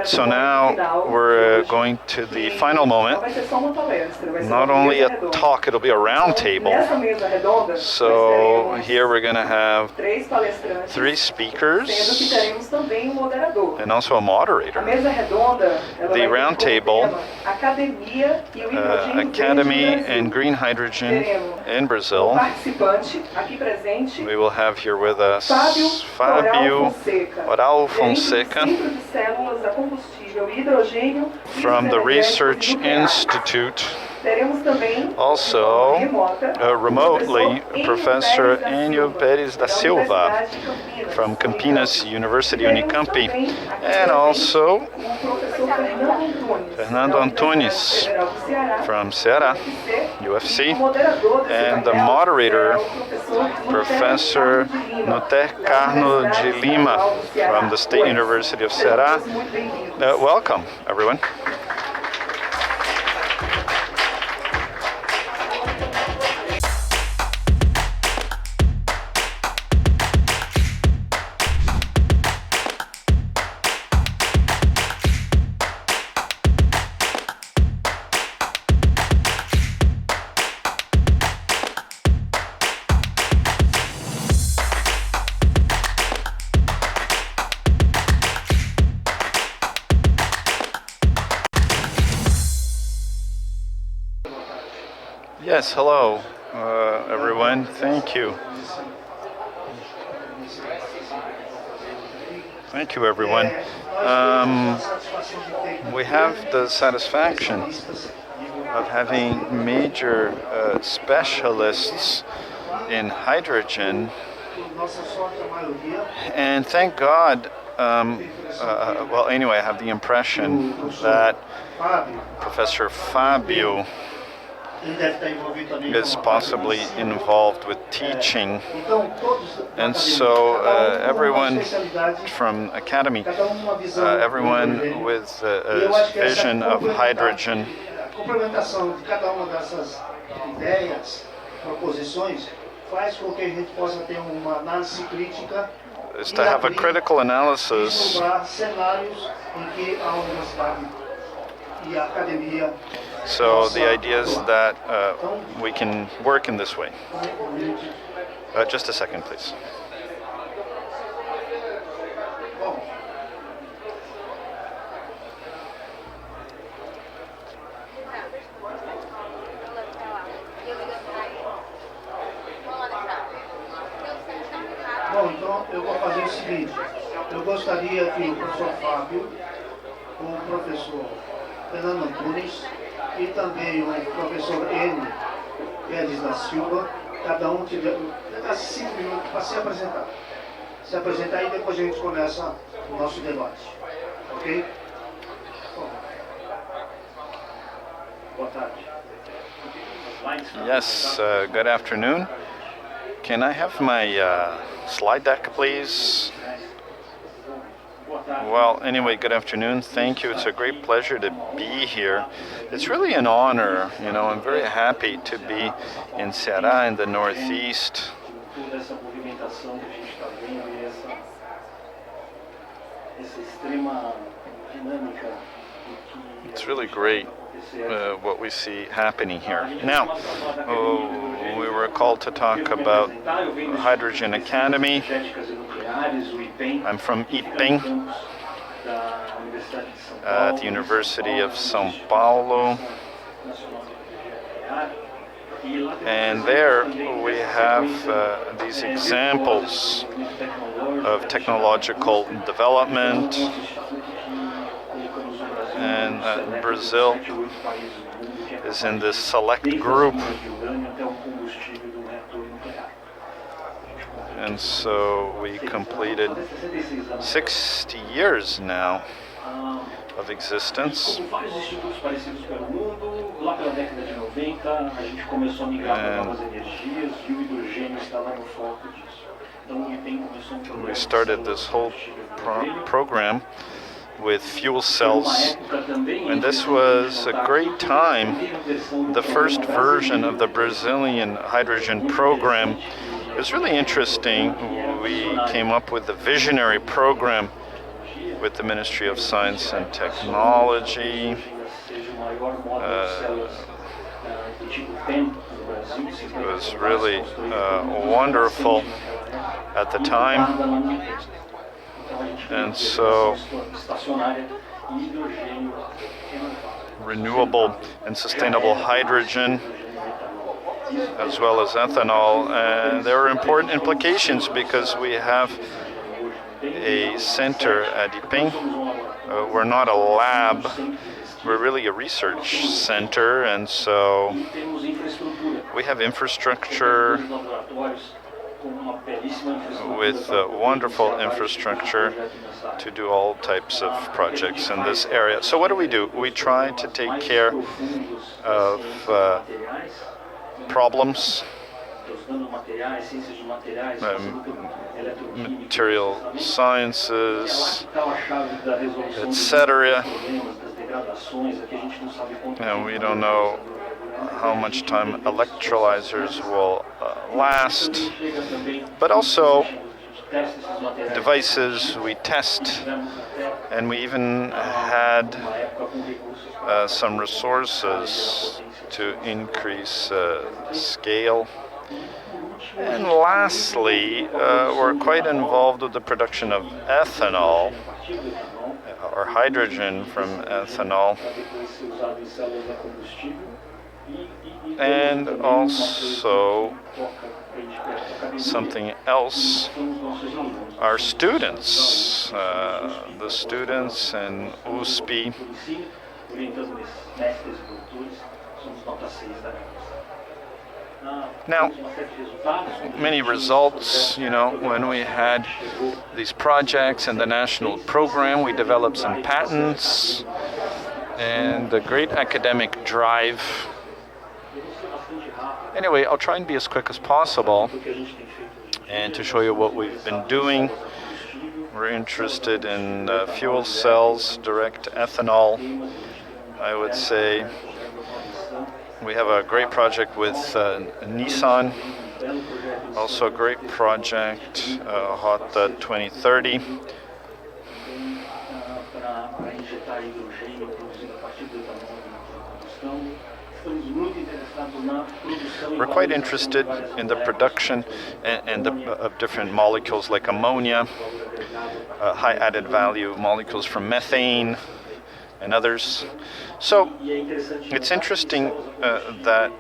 Right, so now we're going to the final moment. Not only a talk, it'll be a round table. So here we're going to have 3 speakers and also a moderator. The round table, Academy and Green Hydrogen in Brazil. We will have here with us Fábio Fonseca from the Research Institute. Also, remotely, Professor Enio Pérez da Silva from Campinas University Unicamp, and also Fernando Antunes from Ceará, UFC, and the moderator, Professor Noté Carno de Lima from the State University of Ceará. Welcome, everyone. Yes, hello, everyone. Thank you. Thank you, everyone. We have the satisfaction of having major specialists in hydrogen, and thank God. Well, anyway, I have the impression that Professor Fábio is possibly involved with teaching, and so everyone from Academy, everyone with a vision of hydrogen is to have a critical analysis So the idea is that we can work in this way. Just a second, please. Bom, então eu vou fazer o seguinte. Eu gostaria que o professor Fábio, o professor Fernando Antunes e também o professor Enio Pérez da Silva, cada um tiver 5 minutos para se apresentar. Se apresentar e depois a gente começa o nosso debate. Ok? Boa tarde. Yes, good afternoon. Can I have my slide deck, please? Well, anyway, good afternoon. Thank you. It's a great pleasure to be here. It's really an honor. You know, I'm very happy to be in Ceará in the Northeast. It's really great what we see happening here. Now, we were called to talk about Hydrogen Academy. I'm from IPEM at the University of São Paulo. And there we have these examples of technological development. And Brazil is in this select group. And so we completed 60 years now of existence. And we started this whole program with fuel cells, and this was a great time. The first version of the Brazilian hydrogen program is really interesting. We came up with a visionary program with the Ministry of Science and Technology. It was really wonderful at the time. And so renewable and sustainable hydrogen, as well as ethanol. And there are important implications because we have a center at IPEM. We're not a lab, we're really a research center, and so we have infrastructure with wonderful infrastructure to do all types of projects in this area. So what do? We try to take care of problems, material sciences, etc. And we don't know how much time electrolyzers will last, but also devices we test, and we even had some resources to increase scale. And lastly, we're quite involved with the production of ethanol, or hydrogen from ethanol, and also something else, our students, the students in USP. Now, many results, when we had these projects in the national program, we developed some patents and a great academic drive. Anyway, I'll try and be as quick as possible and to show you what we've been doing. We're interested in fuel cells, direct ethanol, I would say. We have a great project with Nissan, also a great project, Hot 2030. We're quite interested in the production of different molecules like ammonia, high added value molecules from methane, and others. So it's interesting that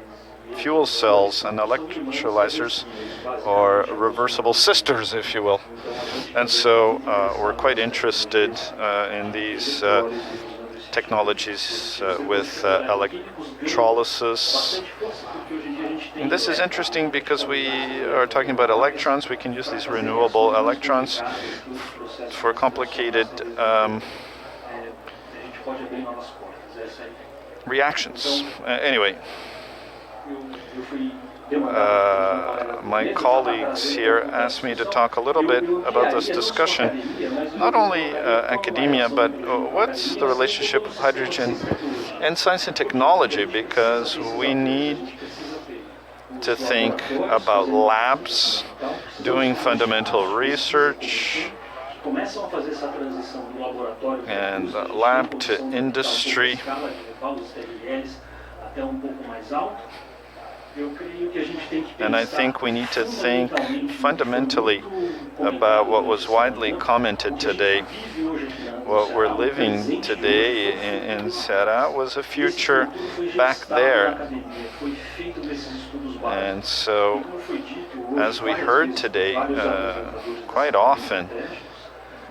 fuel cells and electrolyzers are reversible sisters, if you will. And so we're quite interested in these technologies with electrolysis. And this is interesting because we are talking about electrons. We can use these renewable electrons for complicated reactions. Anyway, my colleagues here asked me to talk a little bit about this discussion. Not only academia, but what's the relationship of hydrogen and science and technology, because we need to think about labs doing fundamental research and lab to industry. And I think we need to think fundamentally about what was widely commented today. What we're living today in Ceará was a future back there. And so, as we heard today, quite often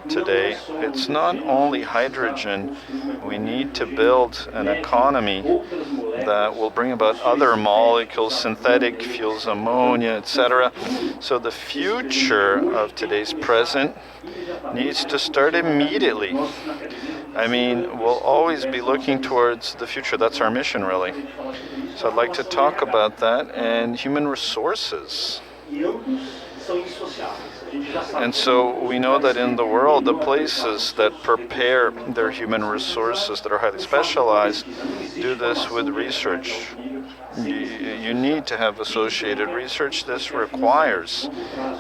today, it's not only hydrogen. We need to build an economy that will bring about other molecules, synthetic fuels, ammonia, etc. So the future of today's present needs to start immediately. I mean, we'll always be looking towards the future. That's our mission, really. So I'd like to talk about that and human resources. And so we know that in the world, the places that prepare their human resources that are highly specialized do this with research. You need to have associated research. This requires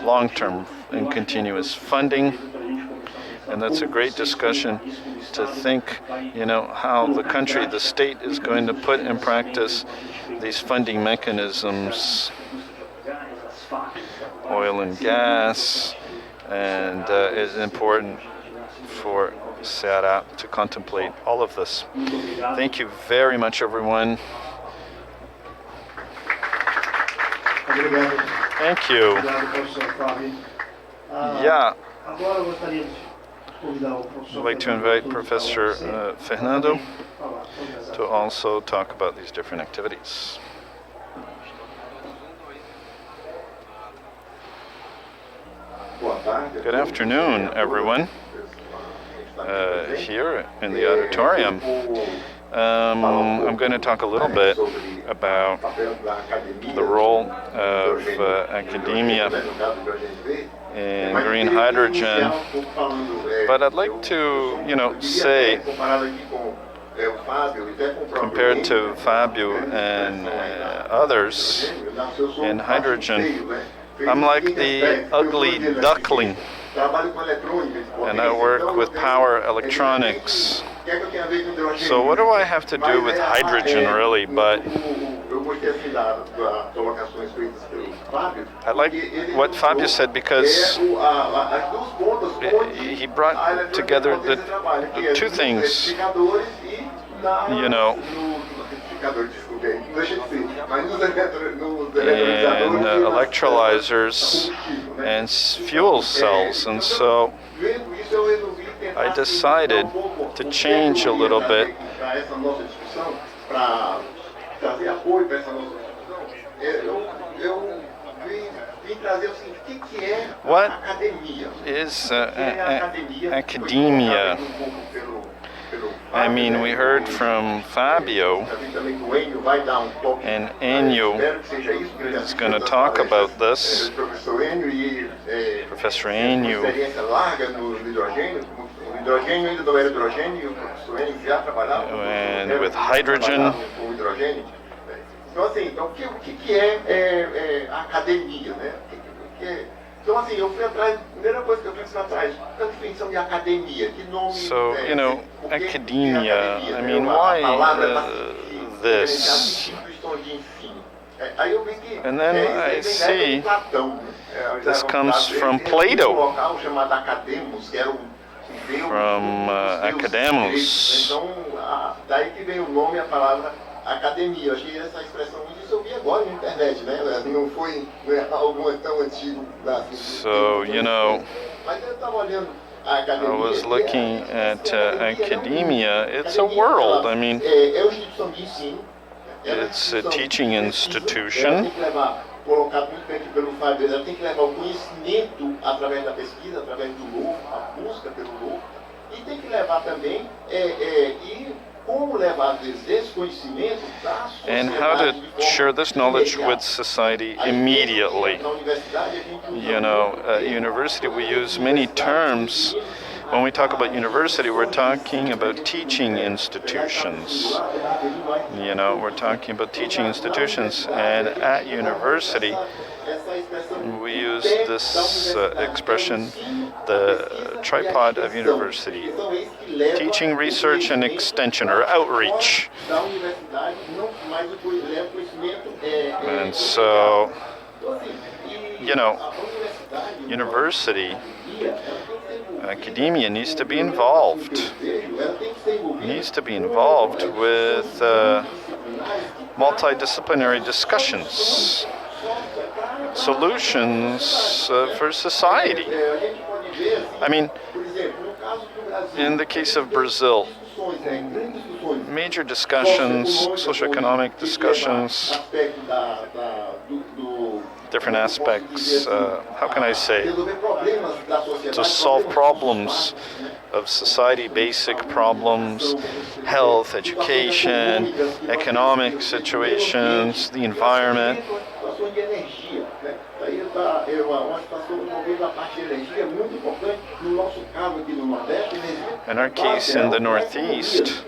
long-term and continuous funding. And that's a great discussion to think, how the country, the state is going to put in practice these funding mechanisms, oil and gas, and it's important for Ceará to contemplate all of this. Thank you very much, everyone. Thank you. Yeah. I'd like to invite Professor Fernando to also talk about these different activities. Good afternoon, everyone. Here in the auditorium, I'm going to talk a little bit about the role of academia in green hydrogen, but I'd like to, say, compared to Fabio and others in hydrogen, I'm like the ugly duckling, and I work with power electronics. So what do I have to do with hydrogen, really? But I like what Fabio said, because he brought together the two things, and electrolyzers and fuel cells. And so I decided to change a little bit. What is academia? I mean, we heard from Fabio, and Enio is going to talk about this. Professor Enio. And with hydrogen. Então, assim, o que é academia, né? Então, assim, eu fui atrás, a primeira coisa que eu fiz atrás, a definição de academia, que nome... So, academia, I mean, why this? And then I see this comes from Plato, from Academos. Então, daí que vem o nome, a palavra academia. Eu achei essa expressão, isso eu vi agora na internet, né? Não foi algo tão antigo. So, Mas eu estava olhando a academia. I was looking at academia. It's a world. I mean, it's a teaching institution. Colocado muito bem aqui pelo Fábio, ela tem que levar o conhecimento através da pesquisa, através do novo, a busca pelo novo, e tem que levar também e como levar esse conhecimento para a sociedade. And how to share this knowledge with society immediately. At university we use many terms. When we talk about university, we're talking about teaching institutions. We're talking about teaching institutions, and at university, we use this expression, the tripod of university: teaching, research, and extension, or outreach. And so, university, academia needs to be involved. With multidisciplinary discussions, solutions for society. I mean, in the case of Brazil, major discussions, socioeconomic discussions, different aspects, how can I say, to solve problems of society, basic problems, health, education, economic situations, the environment. In our case in the Northeast,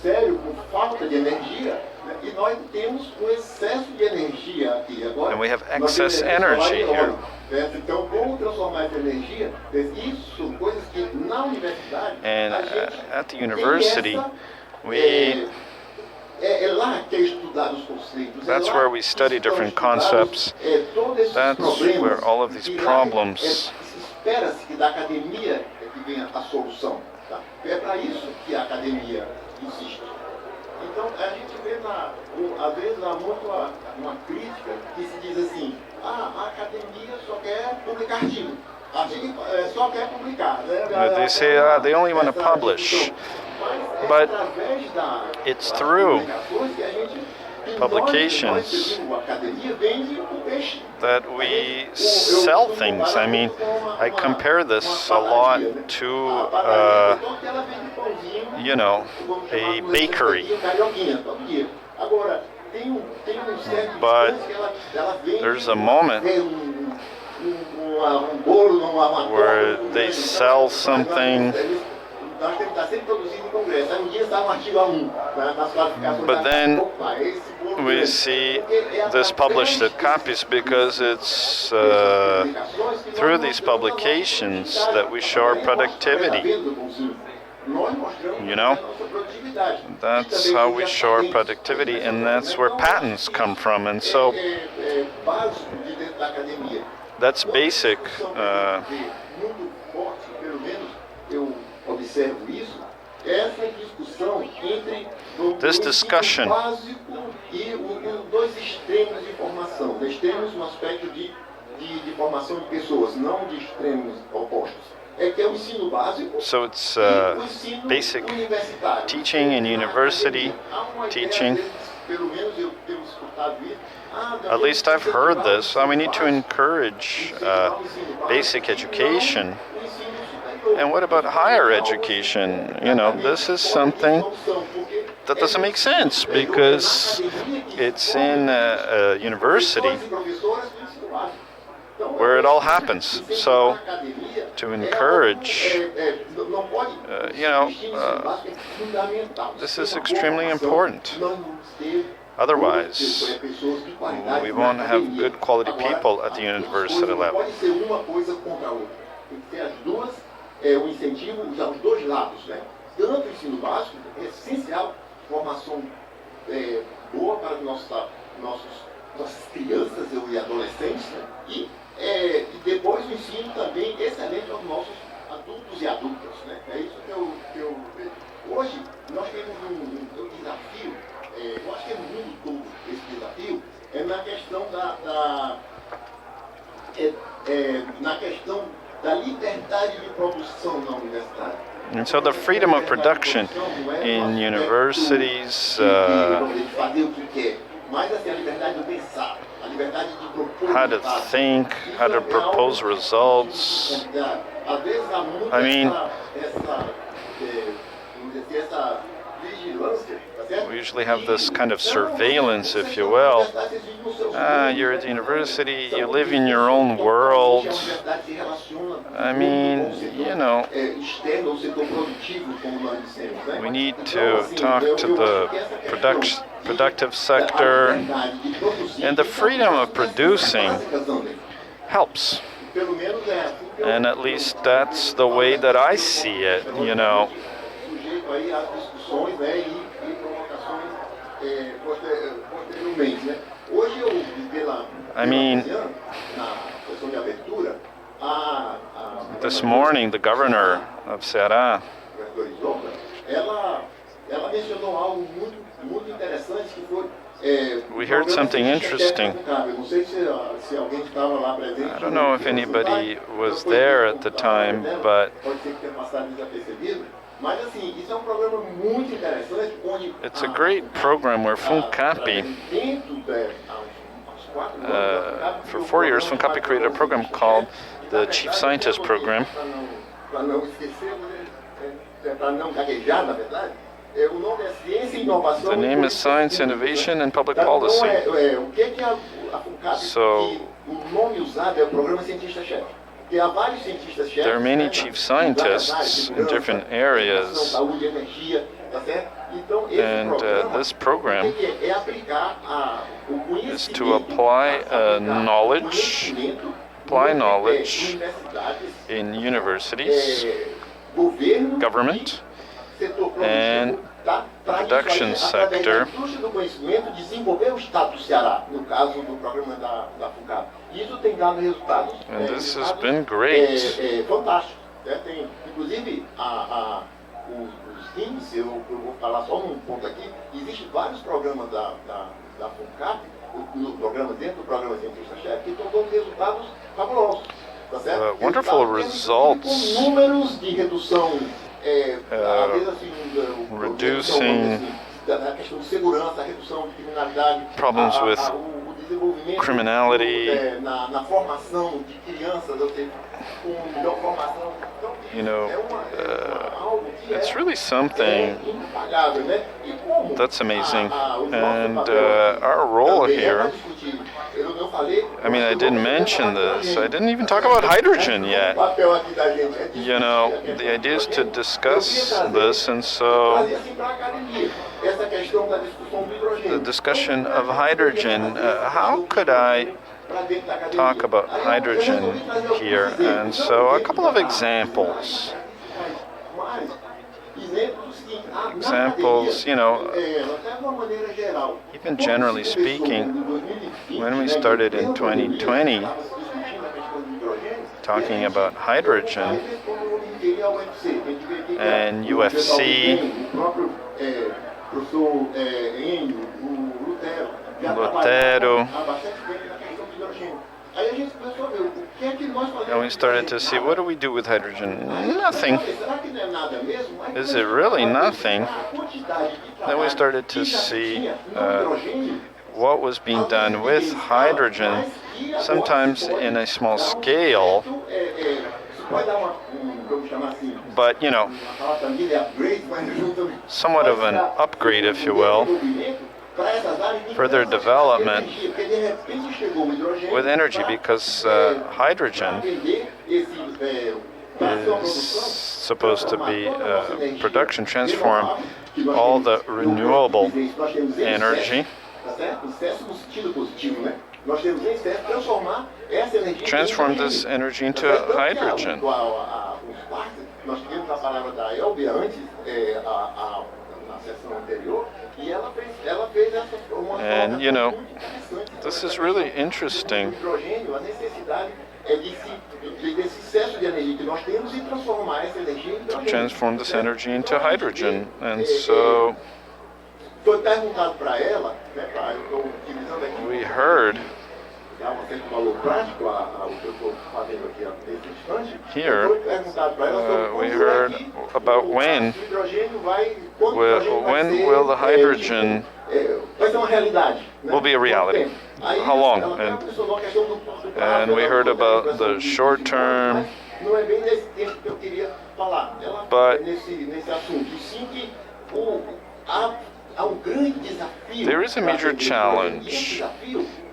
sério por falta de energia, né? E nós temos um excesso de energia aqui. Agora, And we have nós excess temos energy solar e here. eólico, né? Então, como transformar essa energia? Isso são coisas que na universidade And a gente at the tem university, essa, we é lá que é estudado os conceitos. that's é lá where we que study estão different estudados, concepts. todos esses That's problemas, where all of these e lá problems espera-se que da academia é que venha a solução. Tá? É para isso que a academia existe. Então, a gente vê, às vezes, há muito uma crítica que se diz assim, a academia só quer publicar artigo. Artigo só quer publicar. Né? they say they only want to publish, but it's through publications that we sell things. I mean, I compare this a lot to, a bakery. But there's a moment where they sell something, but then we see this published at copies because it's through these publications that we show our productivity. You know, that's how we show our productivity, and that's where patents come from. And so that's basic. This discussion e dois extremos de formação. Extremos no aspecto de formação de pessoas, não de extremos opostos. É que é o ensino básico. So it's basic teaching and university teaching. Pelo menos eu tenho escutado isso. At least I've heard this. We need to encourage basic education. And what about higher education? You know, this is something that doesn't make sense because it's in a university where it all happens. So to encourage, this is extremely important. Otherwise, we won't have good quality people at the university level. O incentivo aos dois lados, né? Tanto o ensino básico é essencial, formação boa para nossas crianças e adolescentes, né? E depois o ensino também excelente aos nossos adultos e adultas, né? É isso que eu vejo. Hoje nós temos um desafio, eu acho que é no mundo todo esse desafio, na questão na questão da liberdade de produção na universidade. And so the freedom of production in universities, how to think, how to propose results. I mean, we usually have this kind of surveillance, if you will. You're at the university, you live in your own world. I mean, we need to talk to the productive sector, and the freedom of producing helps. And at least that's the way that I see it, I mean, this morning the governor of Ceará, we heard something interesting. I don't know if anybody was there at the time, but it's a great program where FUNCAPI, for 4 years, FUNCAPI created a program called the Chief Scientist Program. The name is Science, Innovation, and Public Policy. So, Porque há vários cientistas chefes, there are many né, chief em várias áreas, scientists in segurança, different educação, areas, saúde, energia, tá certo? Então, esse and this o program que é? É aplicar o is conhecimento, to apply aplicar knowledge, o conhecimento knowledge universidades, in universities, governo government, e setor and produtivo, tá? Para production isso aí, através da sector. indústria do conhecimento, desenvolver o estado do Ceará, no caso do programa da FUNCAP. Isso tem dado resultados, And this has been great. fantásticos. Né? Tem, inclusive, os índices, eu vou falar só um ponto aqui, existem vários programas da FUNCAP, dentro do programa Cientista-Chefe, que estão dando resultados fabulosos. Tá certo? Wonderful Resultados results. com números de redução, às vezes assim, reducing da questão de segurança, a redução de criminalidade, problems with o desenvolvimento criminality. na formação de crianças, ou seja, com melhor formação. Então, You know, algo que it's really é something impagável, né? E como that's amazing. o nosso And papel our role também é here, para discutir. Eu não falei, I mean, I didn't mention this. I didn't even talk about hydrogen yet. O papel aqui da gente é discutir You know, a questão the idea is to do discuss hidrogênio. Eu this, and queria so trazer assim para a academia essa questão da discussão do hidrogênio. the discussion of hydrogen, how could I talk about hydrogen here? And so a couple of examples. Examples, you know, even generally speaking, when we started in 2020 talking about hydrogen and UFC, Lutero, and we started to see, what do we do with hydrogen? Nothing. Is it really nothing? Then we started to see what was being done with hydrogen, sometimes in a small scale, but you know, somewhat of an upgrade, if you will, further development with energy, because hydrogen is supposed to be production, transform all the renewable energy, transform this energy into hydrogen. And you know, this is really interesting. To transform this energy into hydrogen. And so we heard here, we heard about when will the hydrogen will be a reality. How long? And we heard about the short term, but there is a major challenge,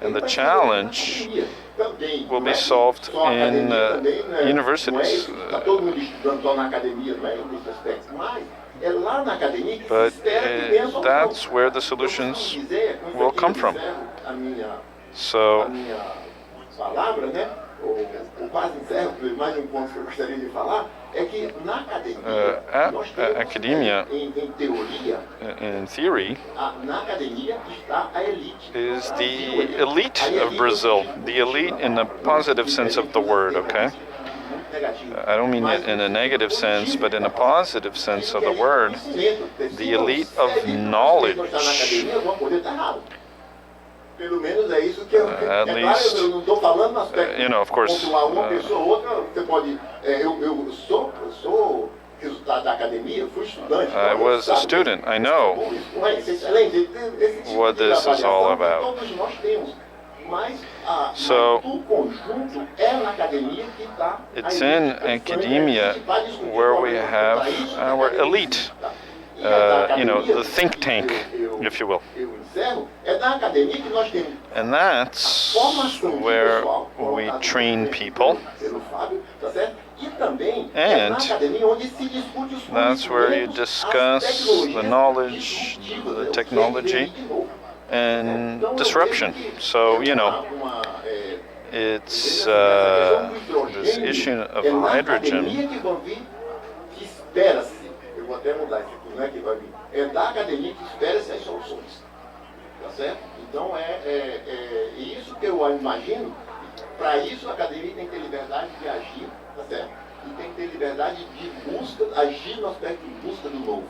and the challenge will be solved in universities. But that's where the solutions will come from. So, academia, in theory, is the elite of Brazil, the elite in the positive sense of the word, okay? I don't mean it in a negative sense, but in a positive sense of the word, the elite of knowledge. At least, you know, of course, I was a student. I know what this is all about. So, it's in academia where we have our elite, you know, the think tank, if you will. And that's where we train people certo? E também é na And academia onde se discute os that's where you conhecimentos, discuss as the tecnologias knowledge, disruptivas, the né? O que é que technology, vem de novo. and Então, eu disruption. vejo que So, you know, essa it's questão do this hidrogênio issue of é na hydrogen. academia que vão vir, que espera-se, eu vou até mudar isso aqui, não é que vai vir, é da academia que espera-se as soluções, tá certo? Então é isso que eu imagino. Para isso a academia tem que ter liberdade de agir, tá certo? E tem que ter liberdade de busca, agir no aspecto de busca do novo.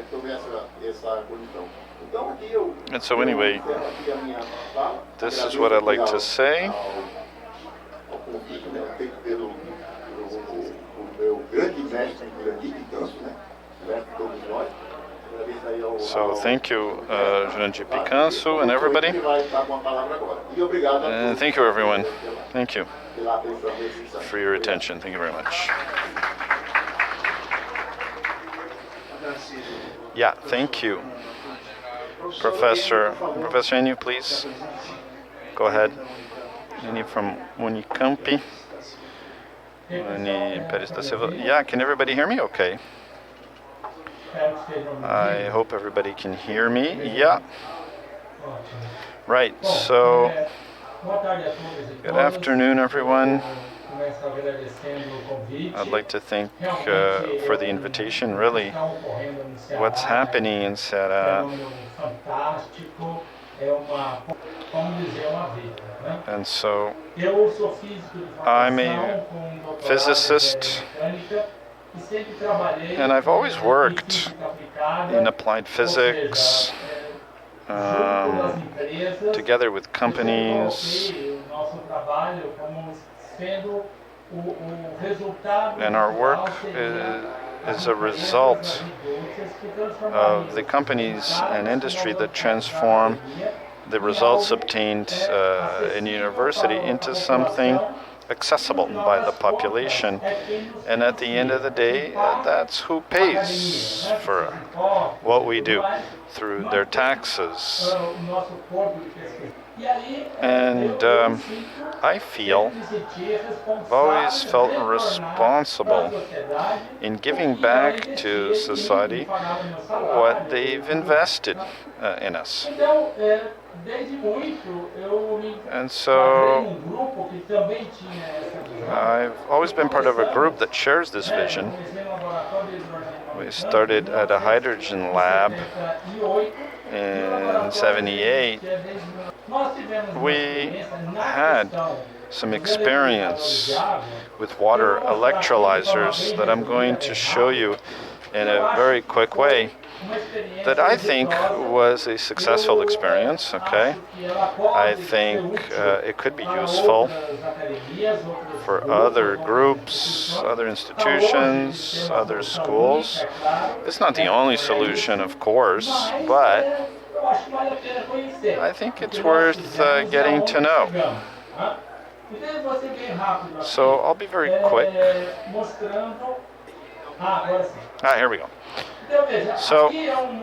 Sobre essa condição. Então aqui eu And so anyway, encerro aqui a minha fala. this is Agradeço what I'd like aqui to say. ao convite, né, feito pelo meu grande mestre Jurandir Picanço, né? Mestre de todos nós. Agradeço aí ao So thank you, Jurandir Picanço and everybody. Ele vai estar com a palavra agora. E obrigado a And todos thank you, everyone. Thank you pela atenção nesse instante. for your attention. Thank you very much. Yeah, thank you. Professor Enio, please. Go ahead. Enio from Unicamp. Uni Pérez da Silva. Yeah, can everybody hear me? Okay. I hope everybody can hear me. Yeah. Right, so good afternoon, everyone. I'd like to thank for the invitation, really. What's happening in Ceará. And so I'm a physicist, and I've always worked in applied physics, together with companies, and our work is a result of the companies and industry that transform the results obtained in university into something accessible by the population. And at the end of the day, that's who pays for what we do through their taxes. And I feel, I've always felt responsible in giving back to society what they've invested in us. And so I've always been part of a group that shares this vision. We started at a hydrogen lab in '78. We had some experience with water electrolyzers that I'm going to show you in a very quick way, that I think was a successful experience, okay? I think it could be useful for other groups, other institutions, other schools. It's not the only solution, of course, but I think it's worth getting to know. So I'll be very quick. Here we go. So here's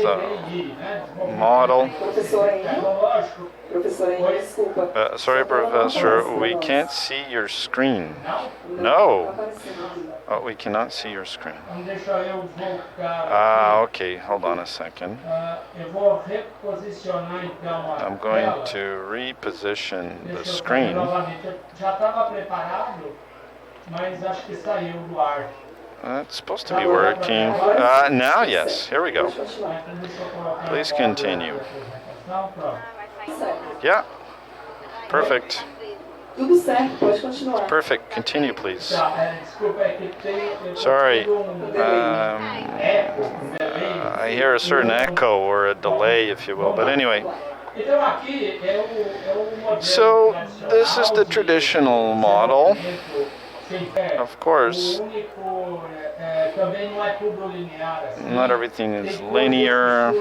the model. Sorry, Professor, we can't see your screen. No. Oh, we cannot see your screen. Okay, hold on a second. I'm going to reposition the screen. It's supposed to be working. Now, yes. Here we go. Please continue. Yeah. Perfect. Perfect. Continue, please. Sorry. I hear a certain echo or a delay, if you will. But anyway. So, this is the traditional model. Of course, not everything is linear.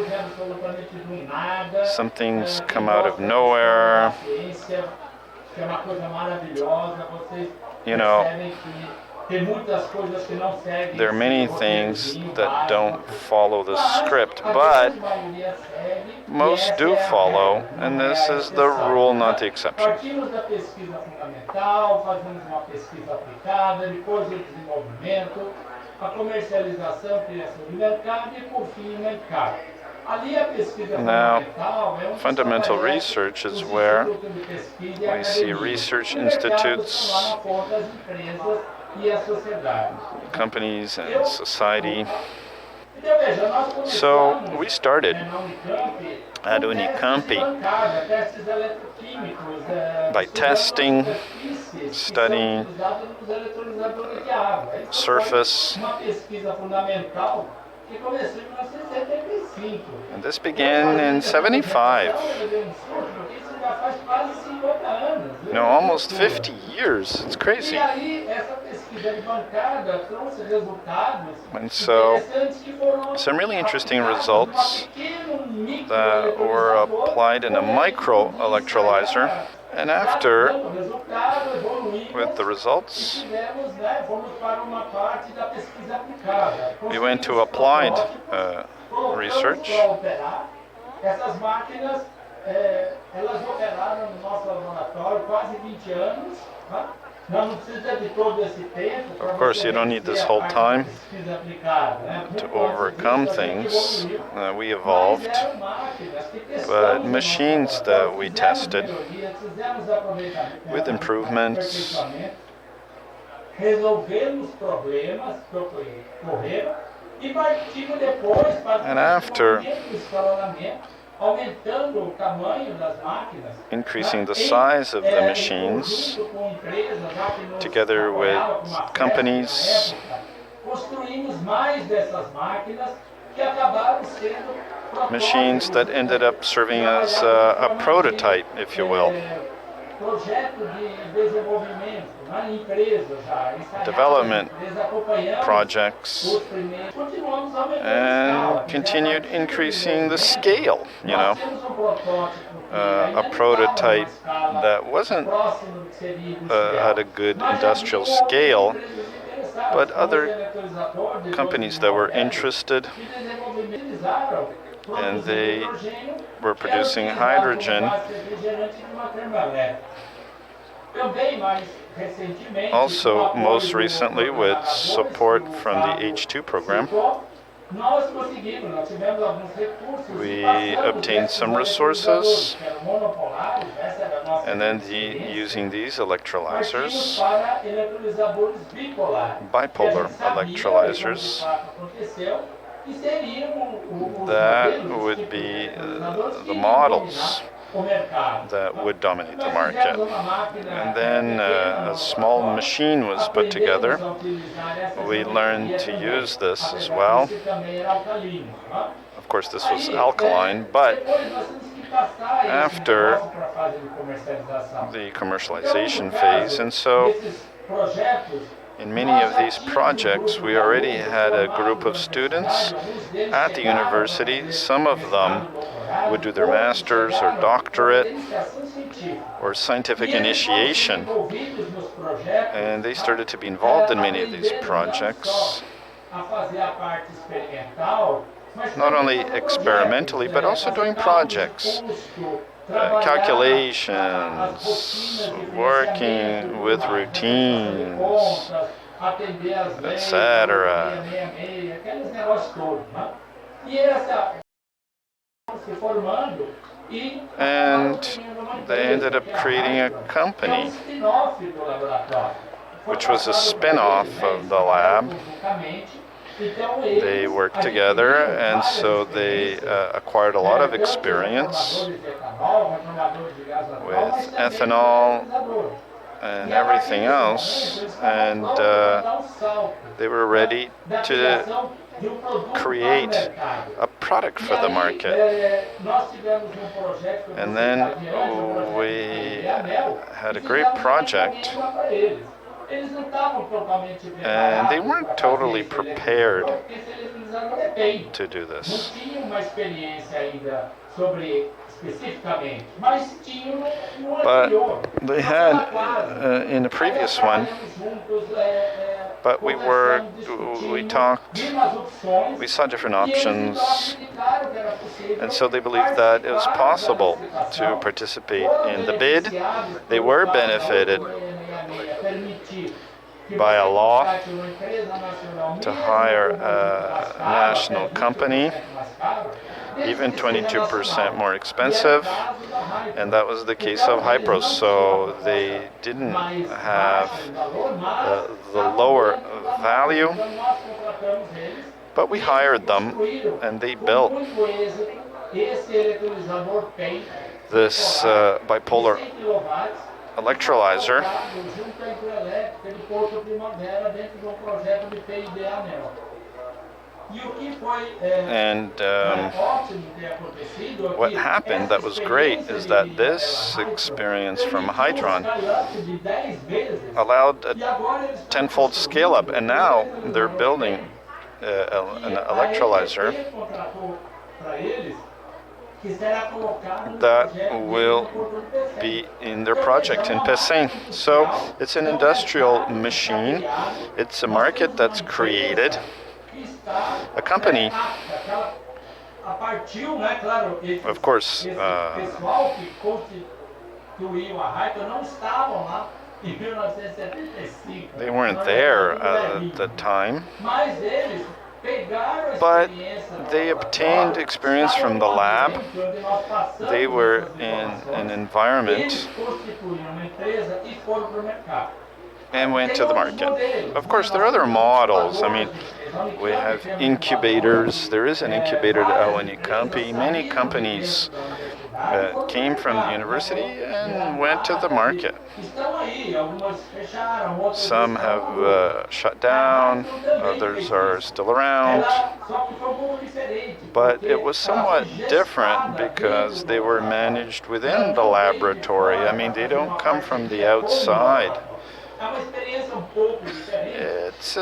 Some things come out of nowhere. You know, There are many things that don't follow the script, but most do follow, and this is the rule, not the exception. Partimos da pesquisa fundamental, fazemos uma pesquisa aplicada, depois o desenvolvimento, a comercialização, criação de mercado e, por fim, o mercado. Now, fundamental research is where we see research institutes, companies, and society. So we started at Unicamp by testing, studying surface. And this began in 75. Almost 50 years. It's crazy. And so, some really interesting results that were applied in a micro electrolyzer. And after, with the results, we went to applied research. Of course, you don't need this whole time to overcome things. We evolved, but machines that we tested with improvements. And after increasing the size of the machines, together with companies, machines that ended up serving as a prototype, if you will. Development projects, and continued increasing the scale, a prototype that wasn't at a good industrial scale, but other companies that were interested, and they were producing hydrogen. Also, most recently, with support from the H2 program, we obtained some resources, and then using these electrolyzers, bipolar electrolyzers, that would be the models that would dominate the market. And then a small machine was put together. We learned to use this as well. Of course, this was alkaline, but after the commercialization phase, and so in many of these projects, we already had a group of students at the university. Some of them would do their master's or doctorate or scientific initiation. And they started to be involved in many of these projects, not only experimentally, but also doing projects. Calculations, working with routines, etc. And they ended up creating a company, which was a spin-off of the lab. They worked together, and so they acquired a lot of experience with ethanol and everything else, and they were ready to create a product for the market. And then we had a great project, and they weren't totally prepared to do this. But they had, in the previous one, But we talked, we saw different options, and so they believed that it was possible to participate in the bid. They were benefited by a law to hire a national company, even 22% more expensive, and that was the case of Hypros. So they didn't have the lower value, but we hired them and they built this bipolar electrolyzer. And what happened that was great is that this experience from Hydron allowed a tenfold scale up, and now they're building an electrolyzer that will be in their project in Pecém. So it's an industrial machine. It's a market that's created. A company, of course, they weren't there at the time, but they obtained experience from the lab. They were in an environment and went to the market. Of course, there are other models. I mean, we have incubators. There is an incubator at Unicamp. Many companies came from the university and went to the market. Some have shut down, others are still around. But it was somewhat different because they were managed within the laboratory. I mean, they don't come from the outside. It's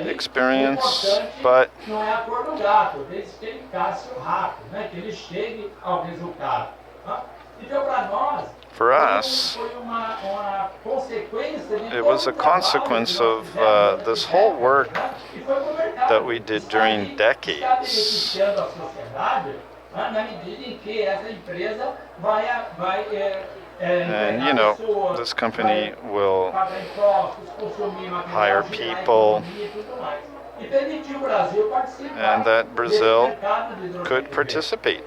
experience, but for us, it was a consequence of this whole work that we did during decades. And this company will hire people, and that Brazil could participate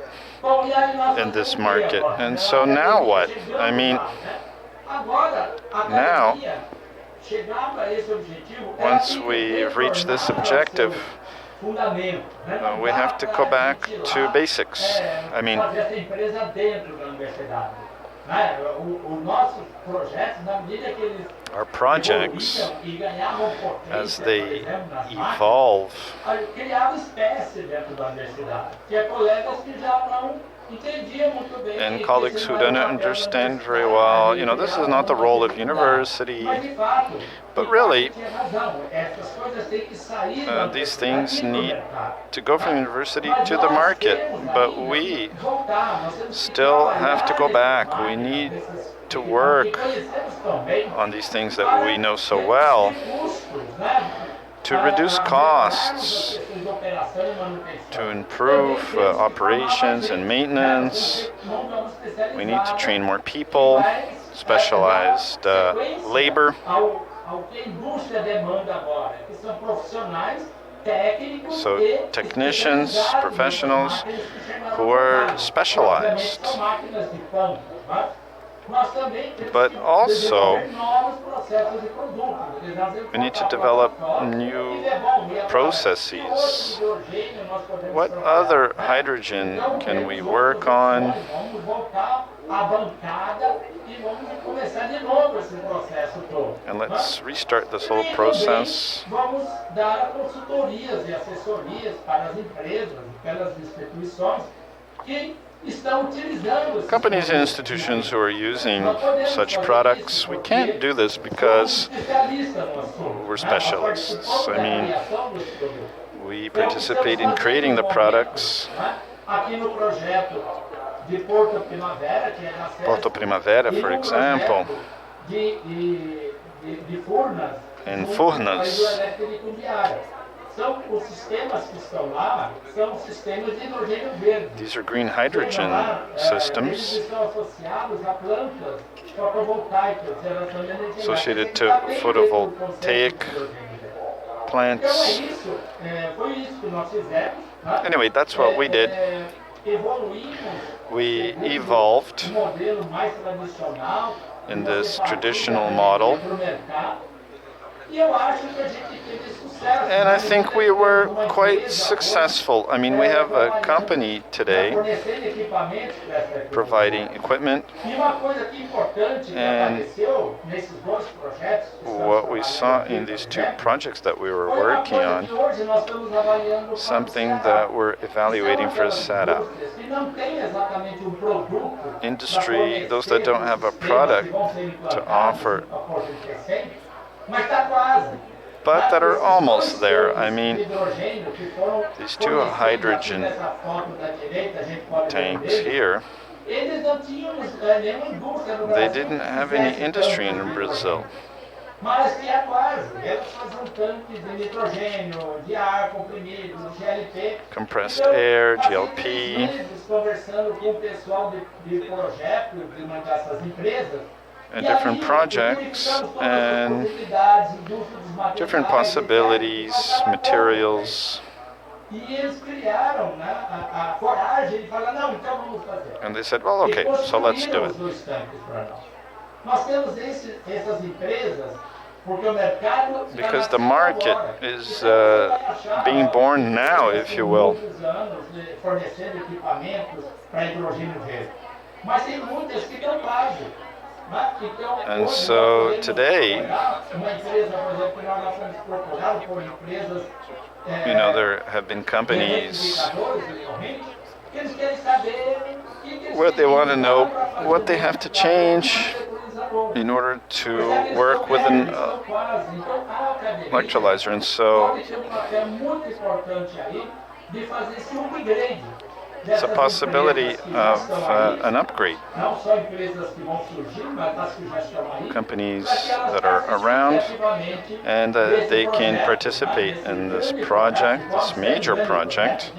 in this market. And so now what? I mean, now, once we've reached this objective, we have to go back to basics. I mean, our projects, as they evolve, and colleagues who don't understand very well, this is not the role of university, but really, these things need to go from university to the market, but we still have to go back. We need to work on these things that we know so well, to reduce costs, to improve operations and maintenance. We need to train more people, specialized labor. So technicians, professionals who are specialized. But also, we need to develop new processes. What other hydrogen can we work on? And let's restart this whole process. Companies and institutions who are using such products, we can't do this because we're specialists. I mean, we participate in creating the products. Porto Primavera, for example, de Furnas, in junto com a Furnas. hidroelétrica Ibiara. São os sistemas que estão lá, são sistemas de hidrogênio verde. These are green hydrogen Eles systems estão associados a plantas fotovoltaicas, geração de energia associated elétrica, to que também photovoltaic tem hidrogênio verde. Então plants. foi isso que nós fizemos. Tá? Anyway, that's what we did. Evoluímos We evolved modelo mais tradicional in this traditional model, para o mercado. E eu acho que a gente teve sucesso. and I think we were quite successful. I mean, we have a company today Fornecendo equipamentos para essa economia. providing equipment, E uma coisa que importante que And apareceu nesses dois projetos que estamos what we saw trabalhando in aqui, these two né, projects that we were foi uma working coisa on, que hoje nós estamos avaliando para o something Ceará. that we're evaluating for setup. Que não tem exatamente produto Industry, those that don't have a product to offer, mas está quase. but that are almost there. I mean, Hidrogênio que foram these two hydrogen nessa foto da direita, a gente pode ver tanks eles. here, Eles não tinham nenhuma indústria no they Brasil didn't que have any fizesse industry tanques in de Brazil. hidrogênio. Mas que é quase. Eles faziam tanques de nitrogênio, de ar comprimido, GLP. Compressed Então, air, passei GLP. 3 meses conversando com o pessoal de projetos de uma dessas empresas. And E different aí, projects verificamos todas as and possibilidades, indústria dos materiais, different etc. possibilities, materials, E eles criaram, né, a coragem de falar, não, então vamos fazer. and they said, well, okay, so let's do it. Os tanques para nós. Nós temos essas empresas porque o mercado está Because the nascendo market agora. is Então, você vai achar, being born now, if you will. muitos anos fornecendo equipamentos para hidrogênio verde. Mas tem muitas que estão quase. Né? Então, And hoje so nós podemos today, olhar uma empresa, por exemplo, que nós já fomos procurados por empresas you know, there have been companies where they want to know what they have to change in order to work with an electrolyzer. And so it's a possibility of an upgrade. Companies that are around and they can participate in this project, this major project.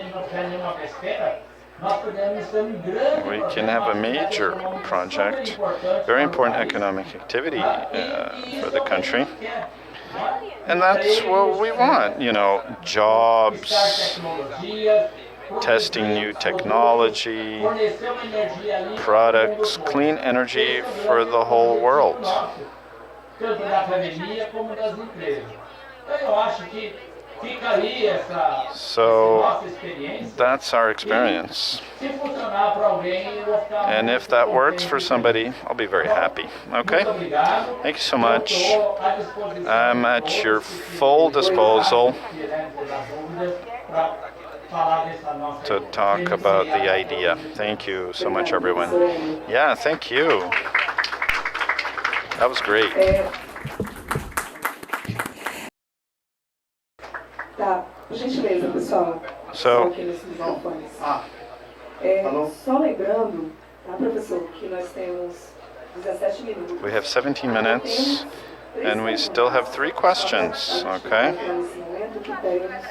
We can have a major project, very important economic activity for the country. And that's what we want, you know, jobs, testing new technology, products, clean energy for the whole world. So that's our experience. And if that works for somebody, I'll be very happy. Okay? Thank you so much. I'm at your full disposal to talk about the idea. Thank you so much, everyone. Yeah, thank you. That was great. Tá, por gentileza, pessoal. So- Aqui nesses microfones. Alô? Só lembrando, tá, professor, que nós temos 17 minutos. We have 17 minutes and we still have 3 questions, okay? Nesse momento que temos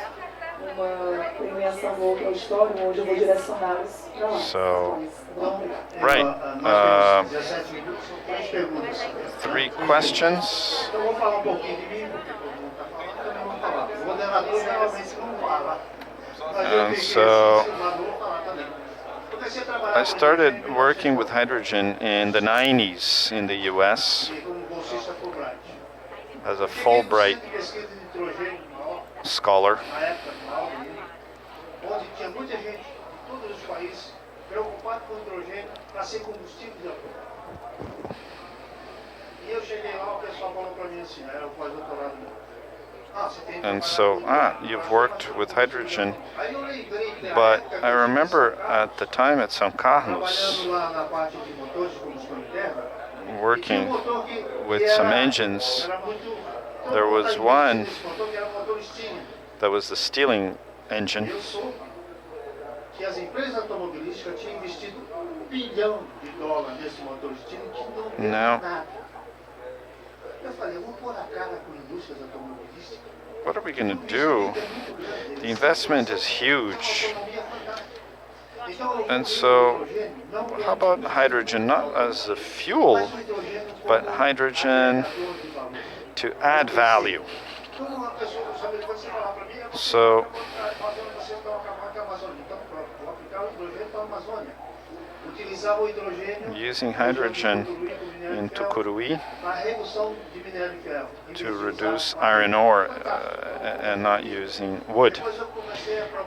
uma premiação no outro auditório, onde eu vou direcioná-los para lá. So, Então, Right. nós temos 17 minutos, são 3 perguntas. 3 questions. Eu vou falar um pouquinho de mim, porque todo mundo está falando, eu também vou falar. O ordenador geralmente não fala. Mas eu And peguei so, esse celular, vou falar também. Comecei a trabalhar I started working with hydrogen in the 90s in the US como bolsista Fulbright. as a Fulbright Peguei um centro de pesquisa de nitrogênio maior, scholar. na época, no Alto Rio, onde tinha muita gente de todos os países preocupada com hidrogênio para ser combustível de apoio. E eu cheguei lá, o pessoal falou para mim assim, era o pós-doutorado meu. Ah, você tem que And trabalhar so, com you've worked with hydrogen, Aí eu lembrei que na but época I que eu remember at the time at São Carlos trabalhando lá na parte de motores de combustão interna, e tinha working motor que with era- some engines. era muito- todo There mundo was tá one desse motor que era um motor steam. that was the Stealing engine. Eu soube que as empresas automobilísticas tinham investido $1 bilhão nesse motor steam que não deu Não. nada. Eu falei, eu vou pôr a cara com indústrias automobilísticas. What are we going to do? The investment is huge. And so, how about hydrogen, not as a fuel, but hydrogen to add value? So, using hydrogen in Tucuruí to reduce iron ore and not using wood.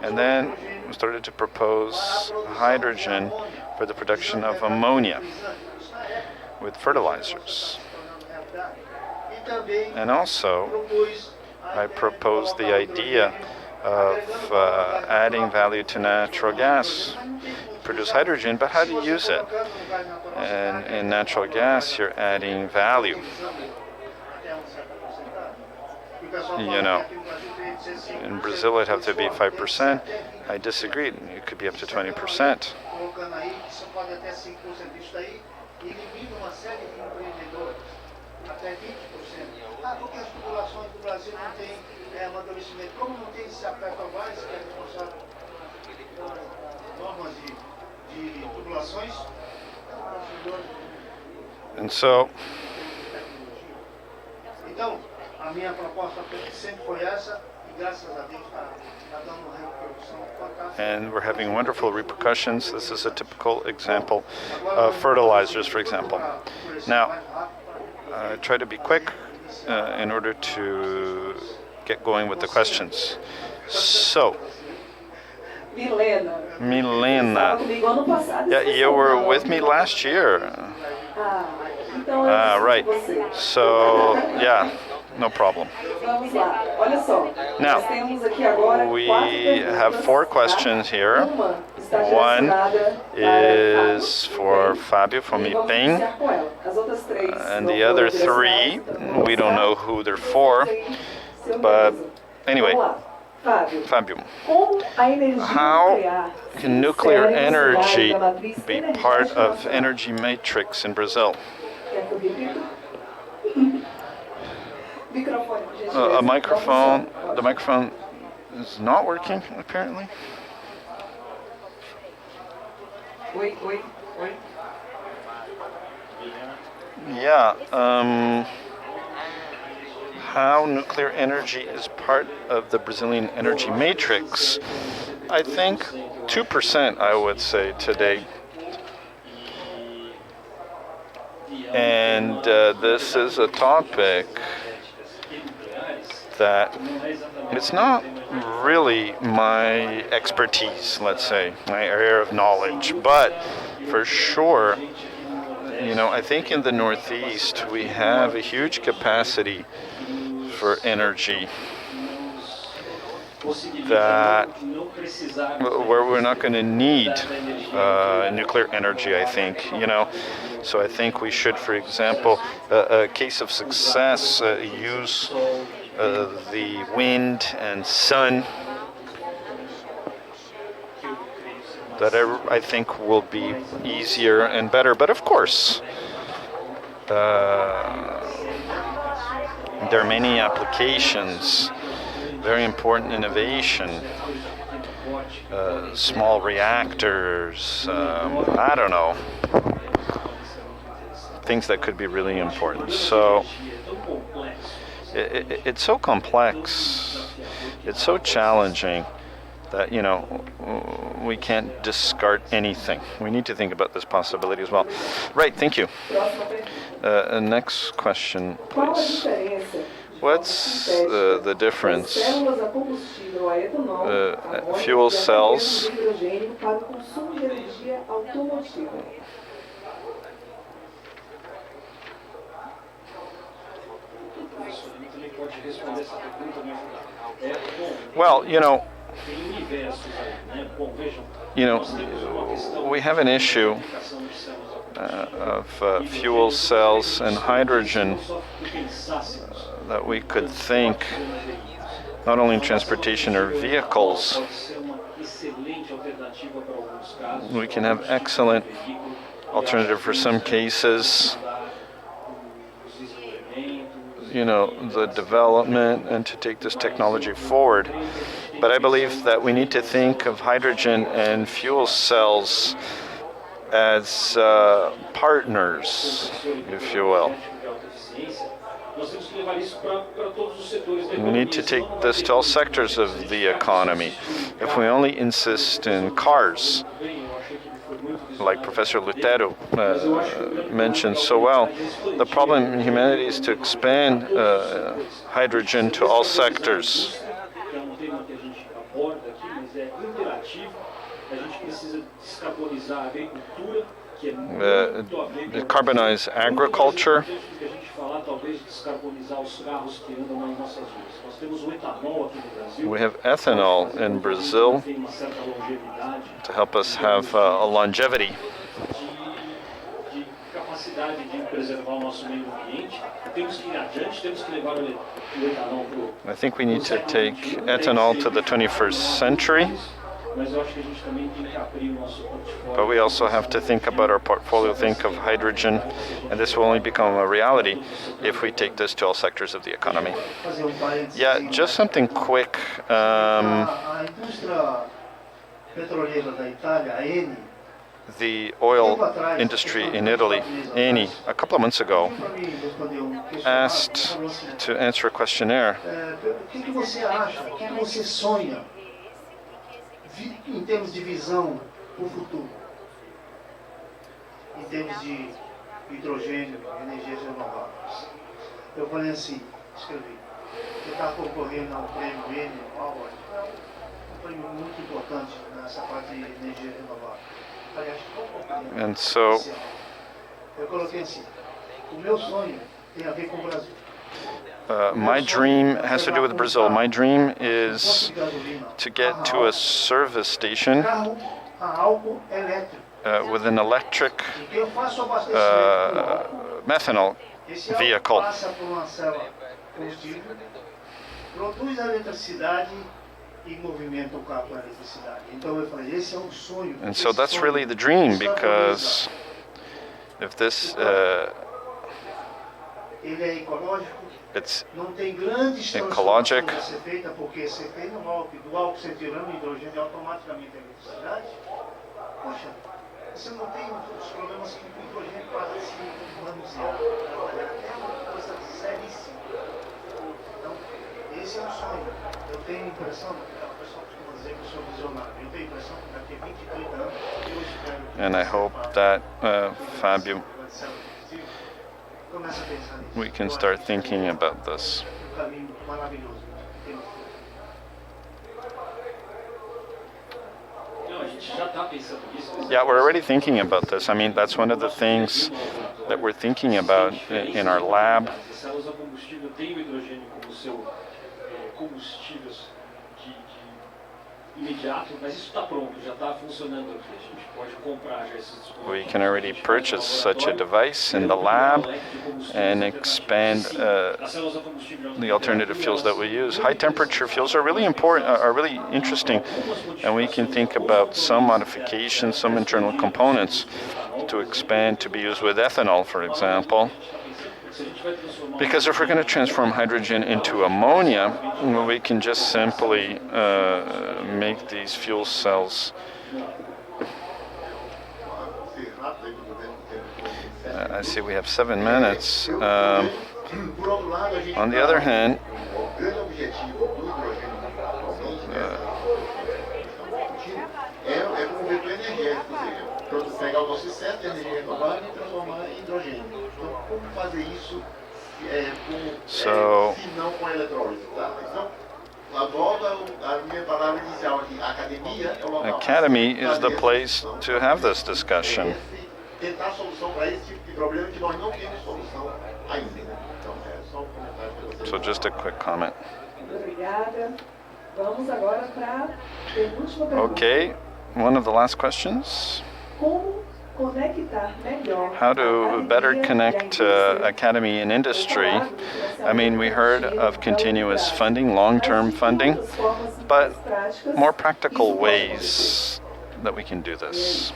And then we started to propose hydrogen for the production of ammonia with fertilizers. And also, I proposed the idea of adding value to natural gas. Produce hydrogen, but how do you use it? And in natural gas, you're adding value. You know, in Brazil it'd have to be 5%. I disagreed. It could be up to 20%. And so, and we're having wonderful repercussions. This is a typical example of fertilizers, for example. Now, try to be quick in order to get going with the questions. So, Milena. Yeah, you were with me last year. Right. So, yeah, no problem. Now, we have 4 questions here. One is for Fábio from IPEM, and the other 3, we don't know who they're for, but anyway. Fábio, how can nuclear energy be part of energy matrix in Brazil? A microphone. The microphone is not working, apparently. Yeah. How nuclear energy is part of the Brazilian energy matrix? I think 2%, I would say today. And this is a topic that it's not really my expertise, let's say, my area of knowledge, but for sure, you know, I think in the Northeast we have a huge capacity for energy that where we're not going to need nuclear energy, I think, you know. So I think we should, for example, a case of success, use the wind and sun. That I think will be easier and better. But of course, there are many applications, very important innovation, small reactors, I don't know, things that could be really important. So it's so complex, it's so challenging that, you know, we can't discard anything. We need to think about this possibility as well. Right, thank you. Next question, please. What's the difference? Fuel cells. Well, you know, we have an issue of fuel cells and hydrogen that we could think not only in transportation or vehicles. We can have excellent alternative for some cases. the development and to take this technology forward. But I believe that we need to think of hydrogen and fuel cells as partners, if you will. We need to take this to all sectors of the economy. If we only insist in cars, like Professor Lutero mentioned so well, the problem in humanity is to expand hydrogen to all sectors. Decarbonize agriculture. We have ethanol in Brazil to help us have a longevity. I think we need to take ethanol to the 21st century. But we also have to think about our portfolio, think of hydrogen, and this will only become a reality if we take this to all sectors of the economy. Yeah, just something quick. The oil industry in Italy, Eni, a couple of months ago, asked to answer a questionnaire. Em termos de visão para o futuro, em termos de hidrogênio, energias renováveis. Eu falei assim, escrevi, eu estava concorrendo ao prêmio Eni, um prêmio muito importante nessa parte de energia renovável. Falei, acho que vou concorrer. And so, eu coloquei assim, o meu sonho tem a ver com o Brasil. My dream has to do with Brazil. My dream is to get to a service station with an electric methanol vehicle. And so that's really the dream, because if this it's ecologic. And I hope that, Fábio, we can start thinking about this. Yeah, we're already thinking about this. I mean, that's one of the things that we're thinking about in our lab. We can already purchase such a device in the lab and expand the alternative fuels that we use. High temperature fuels are really important, are really interesting, and we can think about some modifications, some internal components to expand to be used with ethanol, for example. Because if we're going to transform hydrogen into ammonia, we can just simply make these fuel cells. I see we have 7 minutes. On the other hand, pegar o nosso excesso de energia renovável e transformar em hidrogênio. Então, como fazer isso se não com a eletrólise, tá? Então, volta a minha palavra inicial aqui, a academia é o local. Academy is the place to have this discussion. Tentar solução para esse tipo de problema que nós não temos solução ainda, né? Então, só um comentário para vocês. So just a quick comment. Obrigada. Vamos agora para a penúltima pergunta. Okay, one of the last questions. Como conectar melhor? How to better connect academy and industry. I mean, we heard of continuous funding, long-term funding, but more practical ways that we can do this.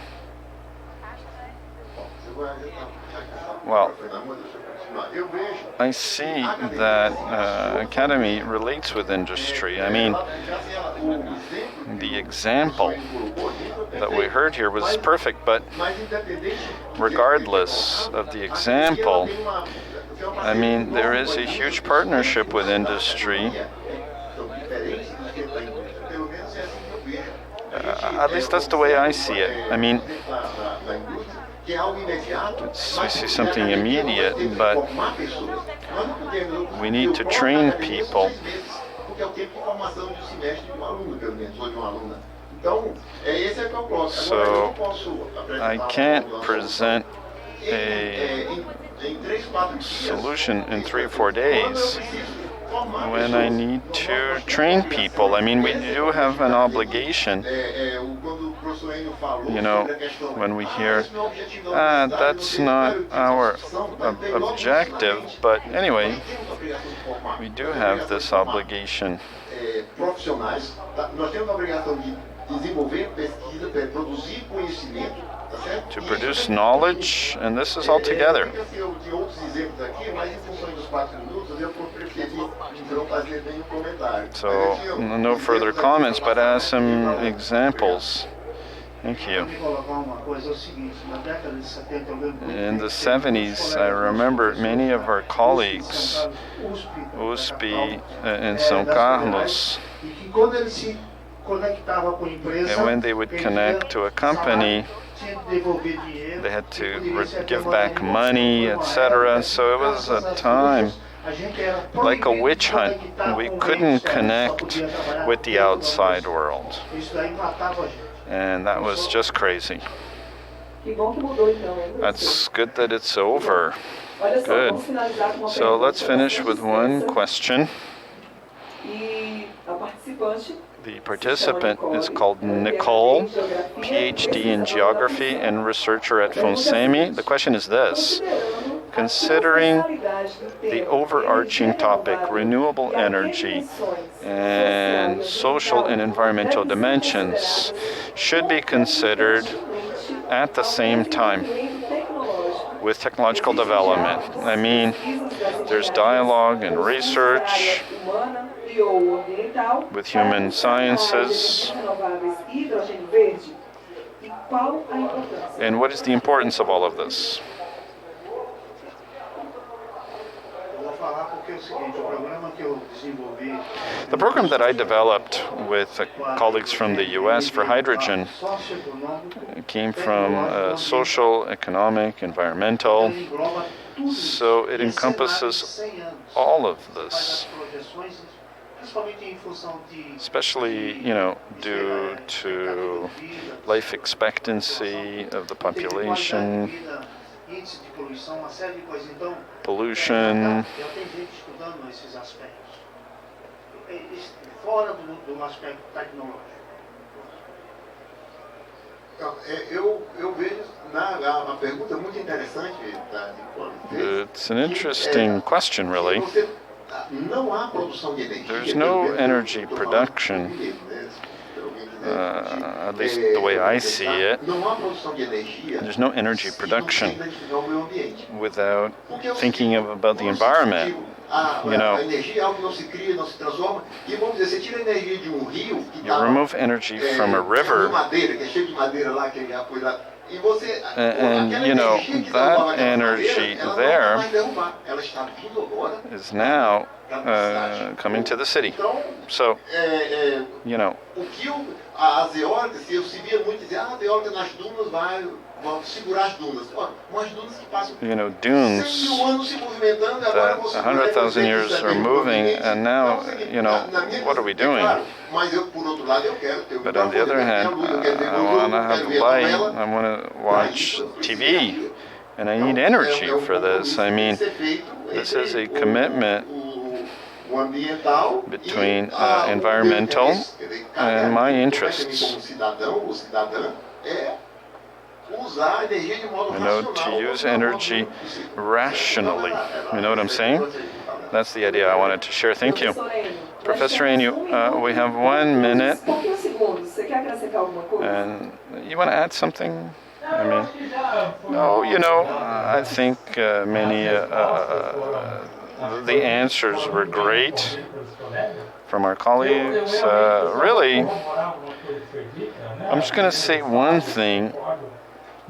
Well, Eu vejo. I see that academy relates with industry. I mean, the example that we heard here was perfect, but regardless of the example, I mean, there is a huge partnership with industry. At least that's the way I see it. I mean, we see something immediate, but we need to train people. So I can't present a solution in 3 or 4 days when I need to train people. I mean, we do have an obligation. You know, when we hear, that's not our objective, but anyway, we do have this obligation. To produce knowledge, and this is all together. So, no further comments, but as some examples. Thank you. In the 70s, I remember many of our colleagues, USP in São Carlos, and when they would connect to a company, they had to give back money, etc. So it was a time like a witch hunt. We couldn't connect with the outside world. And that was just crazy. That's good that it's over. Good. So let's finish with one question. The participant is called Nicole, PhD in Geography and researcher at FONSEMI. The question is this: considering the overarching topic, renewable energy and social and environmental dimensions should be considered at the same time with technological development. I mean, there's dialogue and research with human sciences. And what is the importance of all of this? The program that I developed with colleagues from the US for hydrogen came from social, economic, environmental, so it encompasses all of this, especially, you know, due to life expectancy of the population, pollution. It's an interesting question, really. There's no energy production, at least the way I see it. There's no energy production without thinking about the environment. You know, you remove energy from a river, and you know, that energy there is now coming to the city. So, you know, you know, dunes that 100,000 years are moving, and now, you know, what are we doing? But on the other hand, I want to have light, I want to watch TV, and I need energy for this. I mean, this is a commitment between environmental and my interests. You know, to use energy rationally. You know what I'm saying? That's the idea I wanted to share. Thank you. Professor Enio, we have 1 minute. And you want to add something? I mean, no, I think the answers were great from our colleagues. Really, I'm just going to say one thing.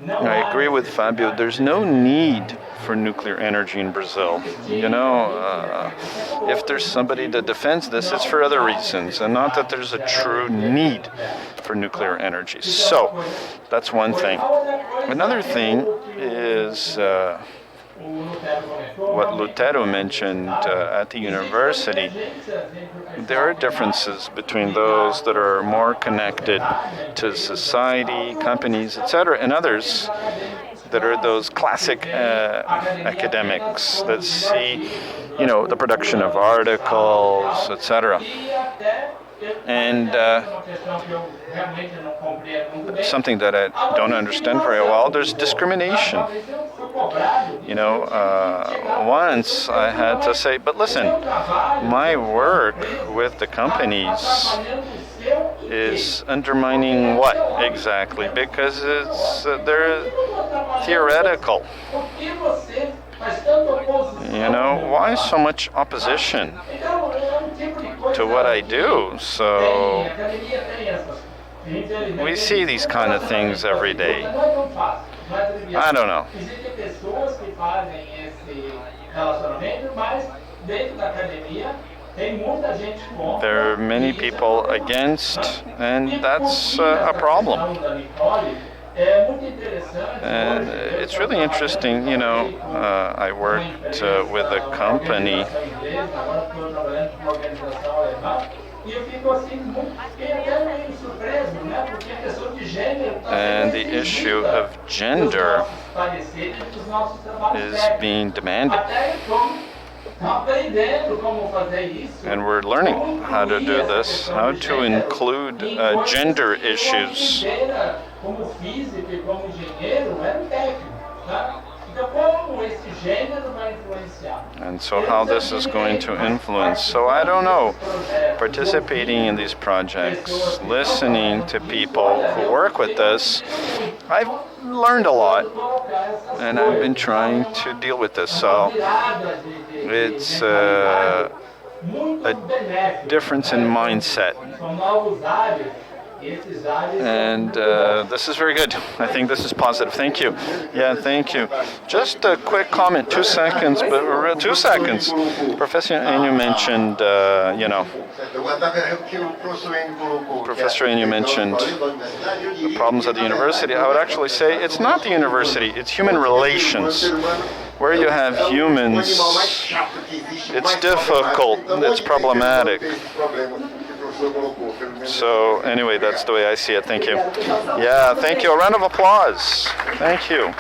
I agree with Fabio. There's no need for nuclear energy in Brazil. If there's somebody that defends this, it's for other reasons, and not that there's a true need for nuclear energy. So, that's one thing. Another thing is what Lutero mentioned at the university. There are differences between those that are more connected to society, companies, etc., and others that are those classic academics that see, the production of articles, etc. And something that I don't understand very well, there's discrimination. Once I had to say, but listen, my work with the companies is undermining what exactly? Because they're theoretical. Why so much opposition to what I do? So we see these kind of things every day. I don't know. There are many people against, and that's a problem. And it's really interesting, I worked with a company and the issue of gender is being demanded. And we're learning how to do this, how to include gender issues. And so how this is going to influence. So I don't know. Participating in these projects, listening to people who work with this, I've learned a lot. And I've been trying to deal with this. So it's a difference in mindset. And this is very good. I think this is positive. Thank you. Yeah, thank you. Just a quick comment, 2 seconds, but 2 seconds. Professor Enio mentioned, Professor Enio mentioned the problems at the university. I would actually say it's not the university, it's human relations. Where you have humans, it's difficult, it's problematic. So anyway, that's the way I see it. Thank you. Yeah, thank you. A round of applause. Thank you.